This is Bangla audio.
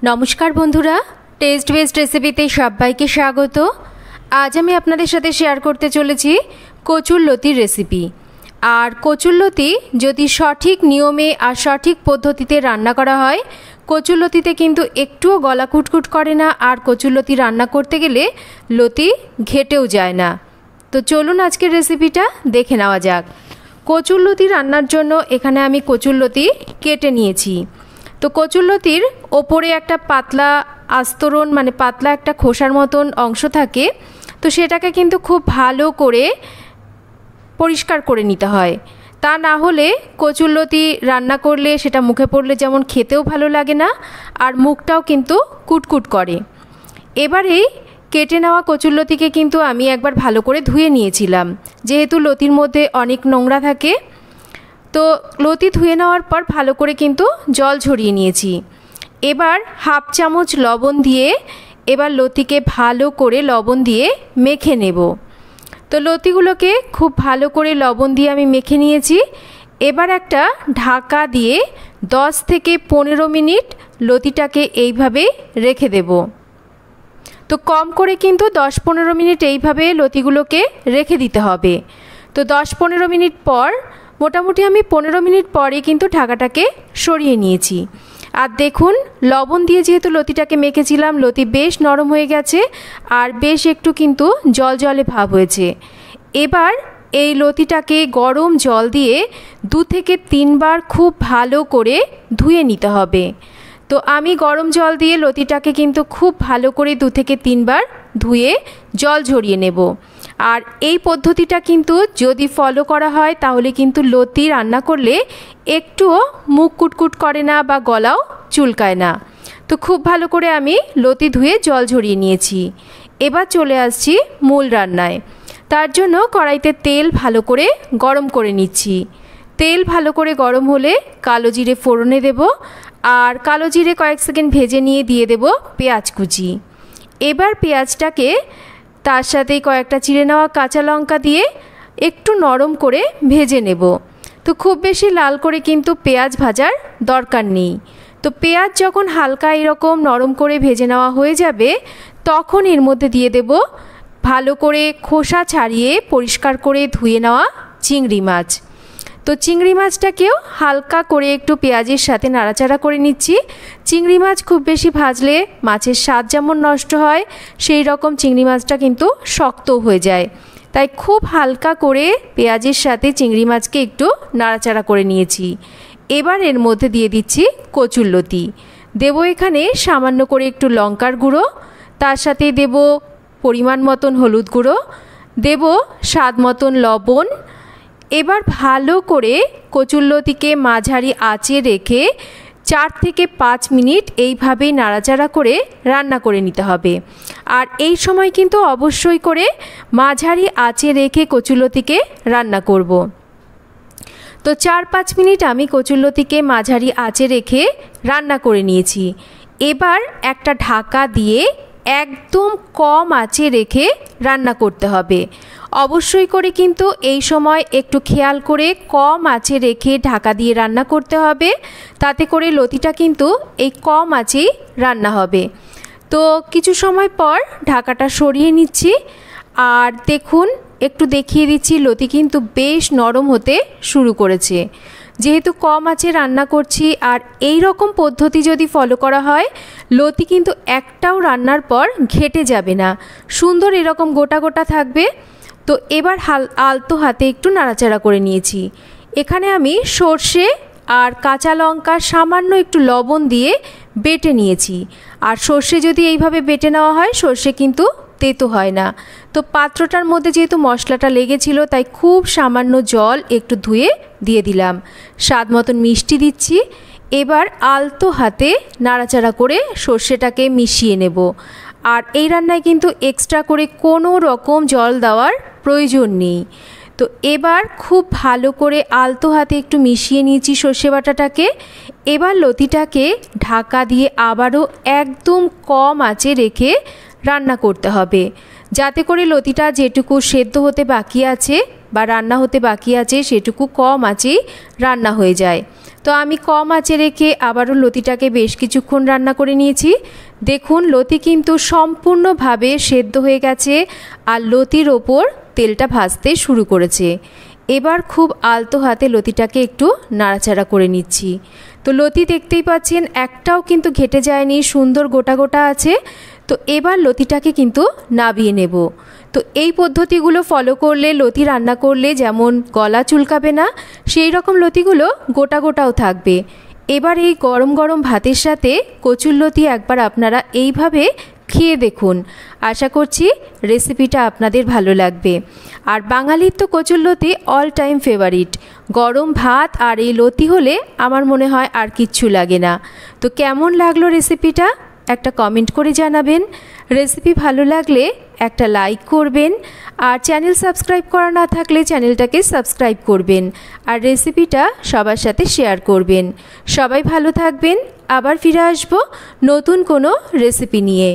নমস্কার বন্ধুরা, টেস্ট বেস্ট রেসিপিতে সবাইকে স্বাগত। আজ আমি আপনাদের সাথে শেয়ার করতে চলেছি কচুরলতির রেসিপি। আর কচুরলতি যদি সঠিক নিয়মে আর সঠিক পদ্ধতিতে রান্না করা হয়, কচুরলতিতে কিন্তু একটুও গলা কুটকুট করে না, আর কচুরলতি রান্না করতে গেলে লতি ঘেটেও যায় না। তো চলুন আজকের রেসিপিটা দেখে নেওয়া যাক। কচুরলতি রান্নার জন্য এখানে আমি কচুরলতি কেটে নিয়েছি। তো কচুরলতির ওপরে একটা পাতলা আস্তরণ মানে পাতলা একটা খোসার মতন অংশ থাকে, তো সেটাকে কিন্তু খুব ভালো করে পরিষ্কার করে নিতে হয়। তা না হলে কচুরলতি রান্না করলে সেটা মুখে পড়লে যেমন খেতেও ভালো লাগে না, আর মুখটাও কিন্তু কুটকুট করে। এবারে কেটে নেওয়া কচুরলতিকে কিন্তু আমি একবার ভালো করে ধুয়ে নিয়েছিলাম, যেহেতু লতির মধ্যে অনেক নোংরা থাকে। তো লতি ধুয়ে নেওয়ার পর ভালো করে কিন্তু জল ঝরিয়ে নিয়েছি। এবার হাফ চামচ লবণ দিয়ে এবার লতিকে ভালো করে লবণ দিয়ে মেখে নেব। তো লতিগুলোকে খুব ভালো করে লবণ দিয়ে আমি মেখে নিয়েছি। এবার একটা ঢাকা দিয়ে 10 থেকে 15 মিনিট লতিটাকে এইভাবে রেখে দেব। তো কম করে কিন্তু 10-15 মিনিট এইভাবে লতিগুলোকে রেখে দিতে হবে। তো 10-15 মিনিট পর মোটামুটি আমি 15 মিনিট পরে কিন্তু ঢাকাটাকে সরিয়ে নিয়েছি। আর দেখুন, লবণ দিয়ে যেহেতু লতিটাকে মেখেছিলাম, লতি বেশ নরম হয়ে গেছে আর বেশ একটু কিন্তু জল ভাব হয়েছে। এবার এই লতিটাকে গরম জল দিয়ে 2 থেকে 3 বার খুব ভালো করে ধুয়ে নিতে হবে। তো আমি গরম জল দিয়ে লতিটাকে কিন্তু খুব ভালো করে 2 থেকে 3 বার ধুয়ে জল ঝরিয়ে নেব। আর এই পদ্ধতিটা কিন্তু যদি ফলো করা হয় তাহলে কিন্তু লতি রান্না করলে একটুও মুখ কুটকুট করে না বা গলাও চুলকায় না। তো খুব ভালো করে আমি লতি ধুয়ে জল ঝরিয়ে নিয়েছি। এবার চলে আসছি মূল রান্নায়। তার জন্য কড়াইতে তেল ভালো করে গরম করে নিচ্ছি। তেল ভালো করে গরম হলে কালো জিরে ফোড়নে দেব, আর কালো জিরে কয়েক সেকেন্ড ভেজে নিয়ে দিয়ে দেব পেঁয়াজ কুচি। এবার পেঁয়াজটাকে তার সাথেই কয়েকটা চিড়ে নেওয়া কাঁচা লঙ্কা দিয়ে একটু নরম করে ভেজে নেব। তো খুব বেশি লাল করে কিন্তু পেঁয়াজ ভাজার দরকার নেই। তো পেঁয়াজ যখন হালকা এরকম নরম করে ভেজে নেওয়া হয়ে যাবে, তখন এর মধ্যে দিয়ে দেব ভালো করে খোসা ছাড়িয়ে পরিষ্কার করে ধুয়ে নেওয়া চিংড়ি মাছ। তো চিংড়ি মাছটাকেও হালকা করে একটু পেঁয়াজের সাথে নাড়াচাড়া করে নিচ্ছি। চিংড়ি মাছ খুব বেশি ভাজলে মাছের স্বাদ যেমন নষ্ট হয়, সেই রকম চিংড়ি মাছটা কিন্তু শক্তও হয়ে যায়। তাই খুব হালকা করে পেঁয়াজের সাথে চিংড়ি মাছকে একটু নাড়াচাড়া করে নিয়েছি। এবার এর মধ্যে দিয়ে দিচ্ছি কচুরলতি। দেব এখানে সামান্য করে একটু লঙ্কার গুঁড়ো, তার সাথে দেব পরিমাণ মতন হলুদ গুঁড়ো, দেব স্বাদ মতন লবণ। এবার ভালো করে কচুরলতিকে মাঝারি আঁচে রেখে 4 থেকে 5 মিনিট এইভাবেই নাড়াচাড়া করে রান্না করে নিতে হবে। আর এই সময় কিন্তু অবশ্যই করে মাঝারি আঁচে রেখে কচুরলতিকে রান্না করব। তো 4-5 মিনিট আমি কচুরলতিকে মাঝারি আঁচে রেখে রান্না করে নিয়েছি। এবার একটা ঢাকা দিয়ে একদম কম আঁচে রেখে রান্না করতে হবে। অবশ্যই করে কিন্তু এই সময় একটু খেয়াল করে কম আঁচে রেখে ঢাকা দিয়ে রান্না করতে হবে, তাতে করে লতিটা কিন্তু এই কম আঁচেই রান্না হবে। তো কিছু সময় পর ঢাকাটা সরিয়ে নিচ্ছি, আর দেখুন একটু দেখিয়ে দিচ্ছি লতি কিন্তু বেশ নরম হতে শুরু করেছে। যেহেতু কম আঁচে রান্না করছি আর এই রকম পদ্ধতি যদি ফলো করা হয়, লতি কিন্তু একটাও রান্নার পর ঘেটে যাবে না, সুন্দর এরকম গোটা গোটা থাকবে। তো এবার আলতো হাতে একটু নাড়াচাড়া করে নিয়েছি। এখানে আমি সর্ষে আর কাঁচা লঙ্কা সামান্য একটু লবণ দিয়ে বেটে নিয়েছি। আর সর্ষে যদি এইভাবে বেটে নেওয়া হয়, সর্ষে কিন্তু তেতো হয় না। তো পাত্রটার মধ্যে যেহেতু মশলাটা লেগেছিল, তাই খুব সামান্য জল একটু ধুয়ে দিয়ে দিলাম। স্বাদ মতন মিষ্টি দিচ্ছি। এবার আলতো হাতে নাড়াচাড়া করে সর্ষেটাকে মিশিয়ে নেব। আর এই রান্নায় কিন্তু এক্সট্রা করে কোনো রকম জল দেওয়ার প্রয়োজন নেই। তো এবার খুব ভালো করে আলতো হাতে একটু মিশিয়ে নিয়েছি সর্ষে বাটাটাকে। এবার লতিটাকে ঢাকা দিয়ে আবারও একদম কম আঁচে রেখে রান্না করতে হবে, যাতে করে লতিটা যেটুকু সেদ্ধ হতে বাকি আছে বা রান্না হতে বাকি আছে সেটুকু কম আঁচেই রান্না হয়ে যায়। তো আমি কম আঁচে রেখে আবারও লতিটাকে বেশ কিছুক্ষণ রান্না করে নিয়েছি। দেখুন লতি কিন্তু সম্পূর্ণভাবে সেদ্ধ হয়ে গেছে আর লতির ওপর তেলটা ভাজতে শুরু করেছে। এবার খুব আলতো হাতে লতিটাকে একটু নাড়াচাড়া করে নিচ্ছি। তো লতি দেখতেই পাচ্ছেন একটাও কিন্তু ঘেটে যায়নি, সুন্দর গোটা গোটা আছে। তো এবার লতিটাকে কিন্তু নাবিয়ে নেব। তো এই পদ্ধতিগুলো ফলো করলে লতি রান্না করলে যেমন গলা চুলকাবে না, সেই রকম লতিগুলো গোটা গোটাও থাকবে। এবার এই গরম গরম ভাতের সাথে কচুরলতি একবার আপনারা এইভাবে খেয়ে দেখুন। আশা করছি রেসিপিটা আপনাদের ভালো লাগবে। আর বাঙালির তো কচুরলতি অল টাইম ফেভারিট। গরম ভাত আর এই লতি হলে আমার মনে হয় আর কিচ্ছু লাগে না। তো কেমন লাগলো রেসিপিটা একটা কমেন্ট করে জানাবেন। রেসিপি ভালো লাগলে একটা লাইক করবেন, আর চ্যানেল সাবস্ক্রাইব করা না থাকলে চ্যানেলটাকে সাবস্ক্রাইব করবেন, আর রেসিপিটা সবার সাথে শেয়ার করবেন। সবাই ভালো থাকবেন। আবার ফিরে আসবো নতুন কোনো রেসিপি নিয়ে।